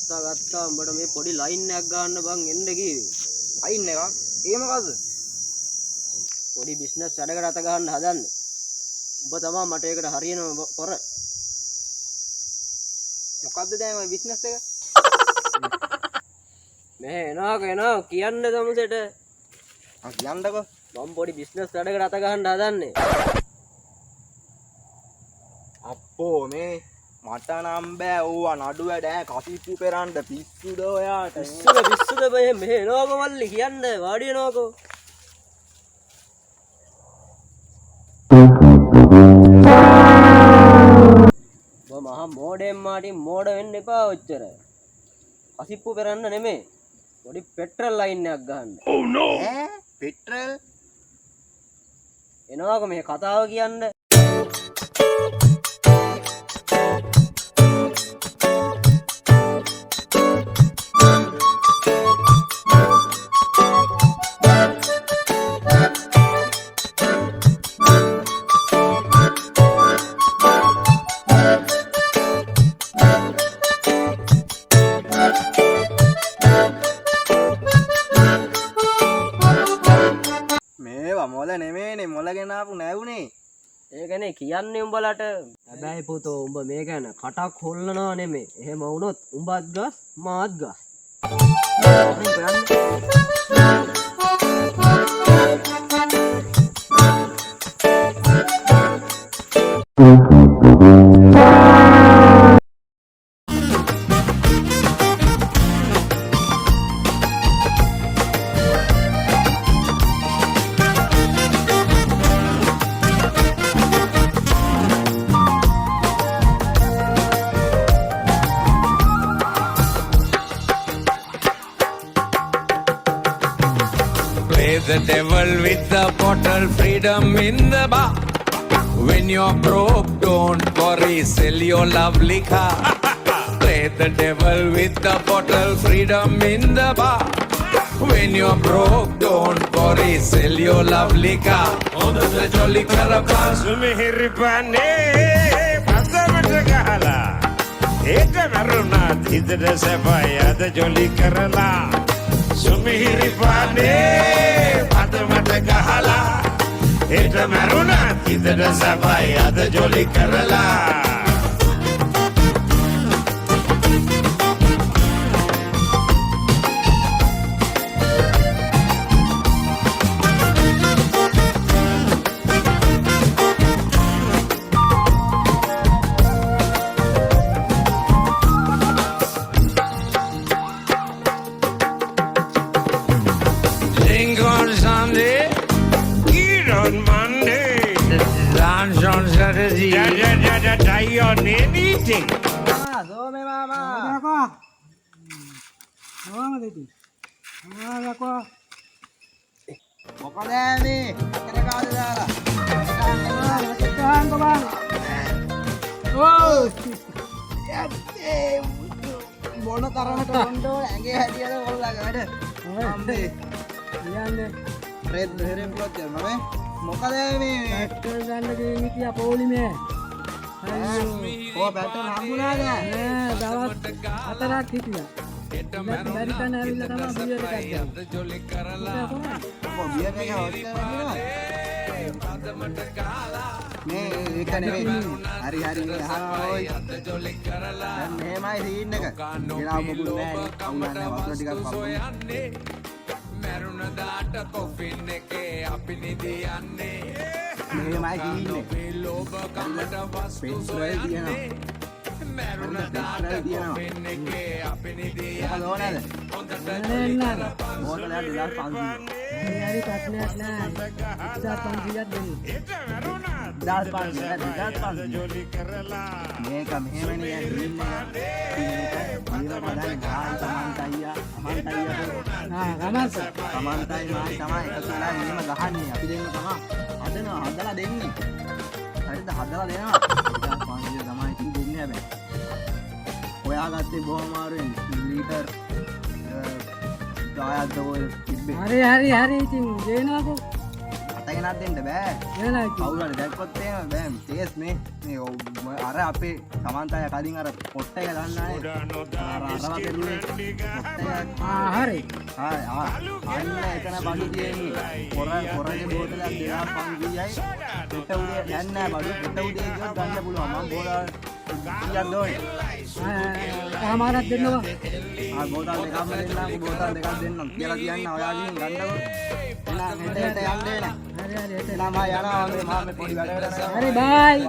ගත්තා උඹට මේ පොඩි ලයින් එකක් ගන්න බං එන්න කිව්වේ. ලයින් එකක්? ඒ මොකද්ද? පොඩි බිස්නස් වැඩකට අත ගන්න හදන්නේ. උඹ තමයි මට ඒකට හරියනම පොර. මොකද්ද දැන් ඔය බිස්නස් එක? මේ එනවා කියන්න තමුසෙට. කියන්නකෝ. මම පොඩි බිස්නස් වැඩකට අත ගන්න හදන්නේ. අප්පෝ මේ මට නම් බෑ ඕවා නඩු වැඩ කසිප්පු පෙරන්න පිස්සුද ඔයාට? පිස්සුද මෙහෙ එනවාකෝ මල්ලි කියන්න වාඩි වෙනවාකෝ. මහා මෝඩෙන් මාටින් මෝඩ වෙන්න එපා ඔච්චර. කසිප්පු පෙරන්න නෙමෙයි. පොඩි පෙට්‍රල් ලයින් එකක් ගහන්න. Oh no. ඈ පෙට්‍රල් එනවාකෝ මේ කතාව කියන්න. මොල නෙමෙයිනේ මොල ගෙනාපු නැවුනේ. ඒකනේ කියන්නේ උඹලට. හැබැයි පුතෝ උඹ මේ ගැන කටක් හොල්ලනවා නෙමෙයි. එහෙම වුණොත් උඹත් ගස් මාත් ගස්. Play the devil with the bottle, freedom in the bar. When you're broke, don't worry, sell your lovely car. Play the devil with the bottle, freedom in the bar. When you're broke, don't worry, sell your lovely car. On the jolly caravan, sumihiri pane, pasamata kahala. Eka maruna, thidra sabaya, the jolly karala. Sumihiri pane, pasamata kahala. Eka maruna, thidra sabaya, the jolly karala. Drink on Sunday, eat on Monday, dance on Saturday, die on anything. සෝමේ මාමා. යකෝ. මොනවද ඉතින්? යකෝ. මොකද මේ? එතන කාද දාලා? ගහන්න බං. ඕ. මොන තරමට රොන්ඩෝ ඇඟේ හැදියද කොල්ලගේ වැඩ. අම්මේ. කියන්නේ රෙද් දෙහෙරෙන් ප්ලොට් යනවා මේ. මොකද මේ? පැට්‍රල් ගන්න ගෙන් හිටියා පොලිමේ. ඕ පැට්‍රල් හම්බුණාද? නෑ දවස් 4ක් හිටියා. බැරි තැන ඇවිල්ලා තමයි බියර් එකක් ගන්න. ඔව් බියර් එක හොස්සනවා. මේ ඒක නෙමෙයි. හරි මේ අහනවා ඔය. දැන් මෙහෙමයි සීන් එක. ගෙනාව මොකුත් නෑ. අම්මන්නේ වතුර ටිකක් පම්පන්නේ. මැරුණ දාට කොෆින් එකේ අපි නිදියන්නේ. මෙහෙමයි සීන් එක. ලෝභකමට වස්තු පෙට්‍රල් දිනනවා. මැරුණ දාට කොෆින් එකේ අපි නිදියන්නේ. මොකද ඕනද? නෑ මොකද 2500. හරි ප්‍රශ්නයක් නෑ. 1500ක් දෙන්න. 1500 මේක මෙහෙමනේ යන්නේ. සමන්තයි මායි තමයි එකතුලා එහෙම ගහන්නේ අපි දෙන්න තමයි හදනවා හදලා දෙන්නේ හරිද හදලා දෙනවා 1500 තමයි ඉතින් දෙන්නේ හැබැයි ඔයාගත්තේ බොහොම අමාරුවෙන් ලීටර් 10ක් දවල් තිබ්බේ හරි ඉතින් දෙනවකෝ. 8යි අරගෙනත් දෙන්න බෑ. නෑ කවුරු හරි දැක්කොත් එහෙම බෑ. තේස් මේ අර අපේ සමන්තය කලින් අර පොට්ට එක දන්නානේ. අරවා දෙන්නේ. හරි අන්න එතන බඩු තියෙන්නේ. කොරගේ බෝතලයක් 2500යි. පෙට උදේ යන්නේ බඩු පෙට උදේ ගියොත් ගන්න පුළුවන්. මම බෝතල් කීයක් දෝනේ? සමහරක් දෙන්නවා බෝතල් දෙකක්ම දෙන්නම්. බෝතල් දෙකක් දෙන්නම් කියලා කියන්න ඔයා ගිහින් ගන්නකො. එනා හෙට යන්නේ නේ. හරි එනා මම යනවා මේ පොඩි වැඩකට. හරි බයි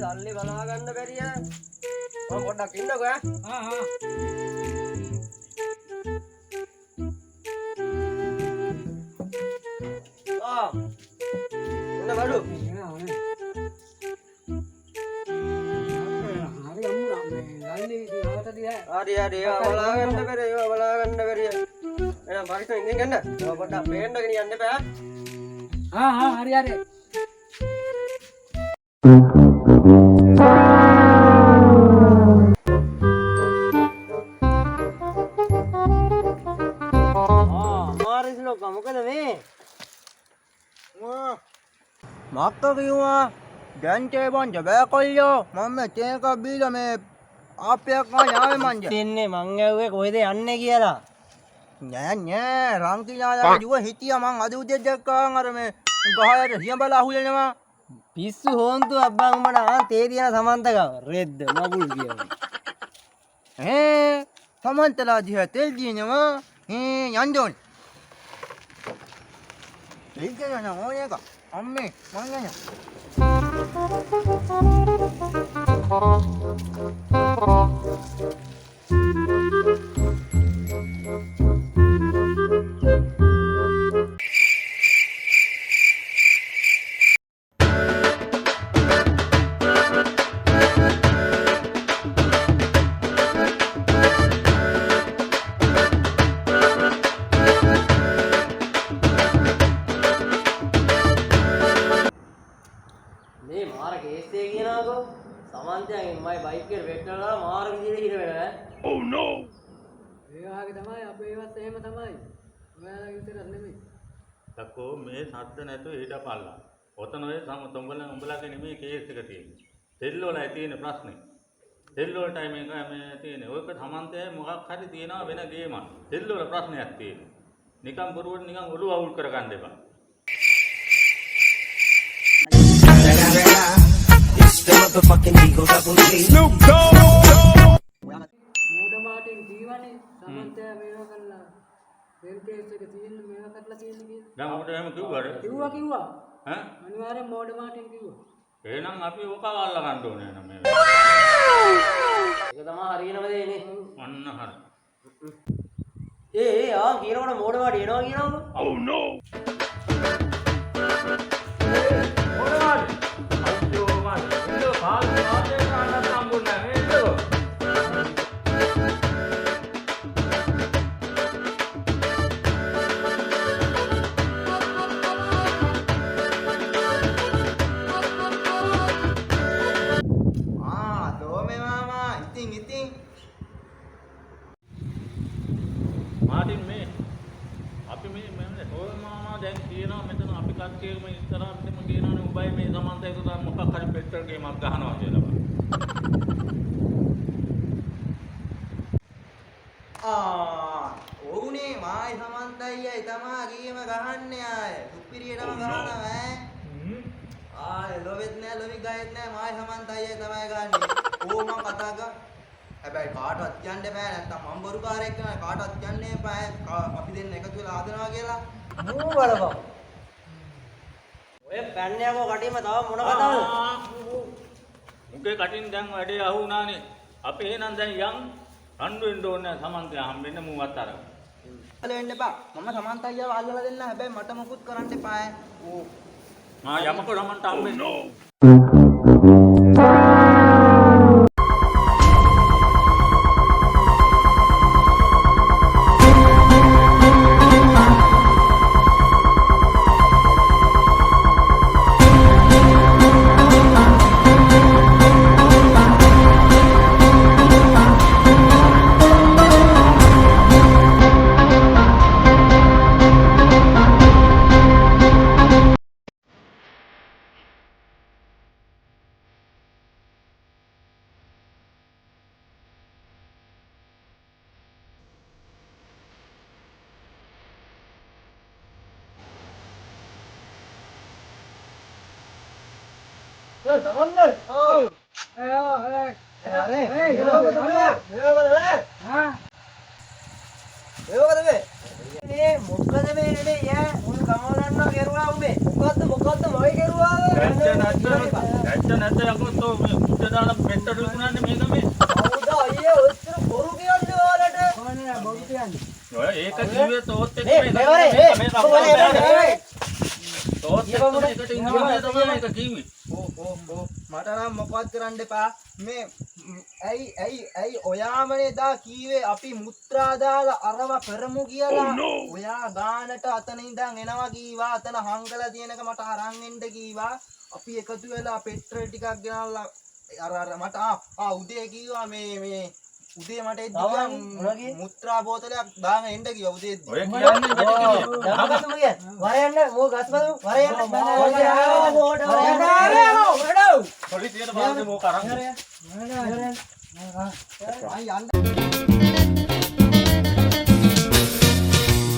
සල්ලි බලා ගන්න බැරිය. මම පොඩ්ඩක් ඉන්නකෝ ඈ. එන්න බඩු. හරි ඒවා බලා ගන්න බැරිය. එහෙනම් පරිස්සම් ඉඳන් ගන්න. ඔය පොඩ්ඩක් පේන්න ගෙනියන්න එපා. හරි මොකද මේ? මක්ක කිව්වා දැන් චේ බංජ බෑ කොල්ලෝ මම චේ එකක් බීලා මේ ආප්පයක් ගන්න ආවේ මංජ තින්නේ මං ඇහුවේ කොහෙද යන්නේ කියලා. නෑ රංකිලාලා ජුව හිටියා මං අද උදේ දැක්කා අර මේ ගහයට හියඹලා අහුලෙනවා පිස්සු හොන්තු අබ්බා උඹට තේරියන සමන්තකව රෙද්ද මගුල් කියනවා. සමන්තලා දිහා තෙල් දිනනවා යන්න ඕනේ. ඒක නන ඕනේ එක අම්මේ මං යනවා. සමන්තයන් මයි බයික් එකේ පෙට්‍රල් දාලා මාර විදිහට හිර වෙනවා ඈ. ඒ වගේ තමයි අපේ ඒවත් එහෙම තමයි. ඔයාලා විතරක් නෙමෙයි. තකෝ මේ සද්ද නැතුව ඊට පල්ලා. ඔතන ඔය උඹලාගේ නෙමෙයි කේස් එක තියෙන්නේ. තෙල් වලයි තියෙන ප්‍රශ්නේ. තෙල් වලටයි මේක මේ තියෙන්නේ. ඔයක සමන්තය මොකක් හරි තියනවා වෙන ගේමක්. තෙල් වල ප්‍රශ්නයක් තියෙනවා. නිකන් බොරුවට නිකන් ඔළුව අවුල් කරගන්න එපා. මෝඩ මාටින් ජීවනේ සමන්තය මේවා කළා. රේල් කේස් එක තියෙන මේවා කරලා තියෙන කියලා. දැන් උඹට එහෙම කිව්වද? කිව්වා. ඈ? අනිවාර්යෙන් මෝඩ මාටින් කිව්වා. එහෙනම් අපි ඕක අල්ල ගන්න ඕනේ නේද මේ. ඒක තමයි හරියනම දේ නේ. අන්න හරි. ඒ ආ කියනකොට මෝඩ වාඩි එනවා කියනවලු. Oh no. මාටින් මේ අපි මේ තෝල් මාමා දැන් කියනවා මෙතන අපි කට්ටියම ඉස්සරහා මෙතන කියනවානේ උඹයි මේ සමන්තයක දාන මොකක් හරි පෙට්‍රල් ගේමක් ගහනවා කියලා බං. ඔවුනේ මායි සමන්තයියයි තමා ගේම ගහන්නේ ආය. සුපිරියටම ගහනවා ඈ. ආය ලොවෙත් නෑ ලොවි ගහෙත් නෑ මායි සමන්තයියයි තමයි ගහන්නේ. ඕ මං කතා කර හැබැයි කාටවත් කියන්න බෑ නැත්තම් මම බොරුකාරයෙක් නේ කාටවත් කියන්න එපා අපි දෙන්න එකතු වෙලා ආදනවා කියලා මූ බලපන්. ඔය පැන්නයකෝ කටින්ම තව මොන කතාවද? මුගේ කටින් දැන් වැඩේ අහු වුණානේ. අපි එහෙනම් දැන් යන් රණ්ඩු වෙන්න ඕනේ සමන්තය හම්බෙන්න මූවත් අරගෙන. අල්ල වෙන්න එපා මම සමන්තයියව අල්ලලා දෙන්න හැබැයි මට මොකුත් කරන්න එපා ඕ මා යමකෝ රමන්ට හම්බෙන්න. ඒක කිව්වේ තෝත් එක්ක මේක කිව්වේ. මට නම් මොකවත් කරන්න එපා මේ ඇයි ඔයාමනේ දා කීවේ අපි මුත්‍රා දාලා අරව කරමු කියලා ඔයා ගානට අතන ඉඳන් එනවා කීවා අතන හංගලා තියෙනක මට අරන් එන්න කීවා අපි එකතු වෙලා පෙට්‍රල් ටිකක් ගෙනල්ලා අර මට උදේ කීවා මේ උදේ මට එද්දි මුත්‍රා බෝතලයක් දාගෙන එන්න කිව්වා උදේ එද්දි ඔය කියන්නේ දමගත්ම කිය. වරයන්න මෝ ගස්බදු වරයන්න. පොලිසියට බලන්න මොක අරන්.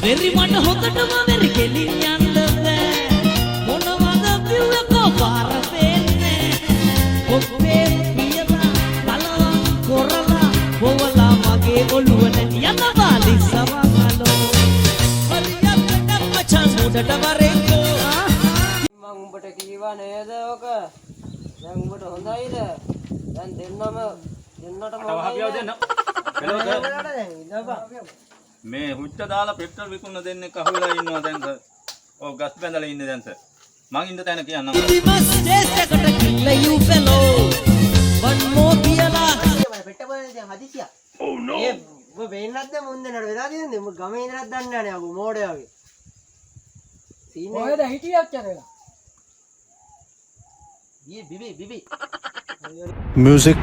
වෙරි මට හොකටම වෙරි කෙලින් යන්න බෑ මොනවද කිව්වකෝ පාර පෙන්නේ ඔප්පේ පියලා බලලා කොරලා බොවලා මගේ ඔළුව නැති යනවා ලිස්සවගලෝ හරියට මචං උඩට වරෙන්කෝ මම උඹට කීවා නේද ඔක? දැන් උඹට හොඳයිද? දැන් දෙන්නටම වහපියව දෙන්න. දැන් ඉඳපන්. මේ හුච්ච දාලා පෙට්‍රල් විකුණන දෙන්නේ කහුවලා ඉන්නවා දැන් සර්. ඔව් ගස් බැඳලා ඉන්නේ දැන් සර්. මං ඉන්න තැන කියන්නම්. ඉතිමස් ටේස්ට් එකට කිල්ල යූ ෆෙලෝ වන් මෝ කියලා පෙට්ට බලන්නේ දැන් හදිසියක්. ඔව් නෝ. ඒ ඔබ වෙන්නත් දැන් මුන් දෙන්නට වෙලා තියෙන්නේ. උඹ ගමේ ඉඳලා දන්නේ නැහැ නේ අගෝ මෝඩය වගේ. සීන් එක කොහෙද හිටියක් කරලා? බිබි Music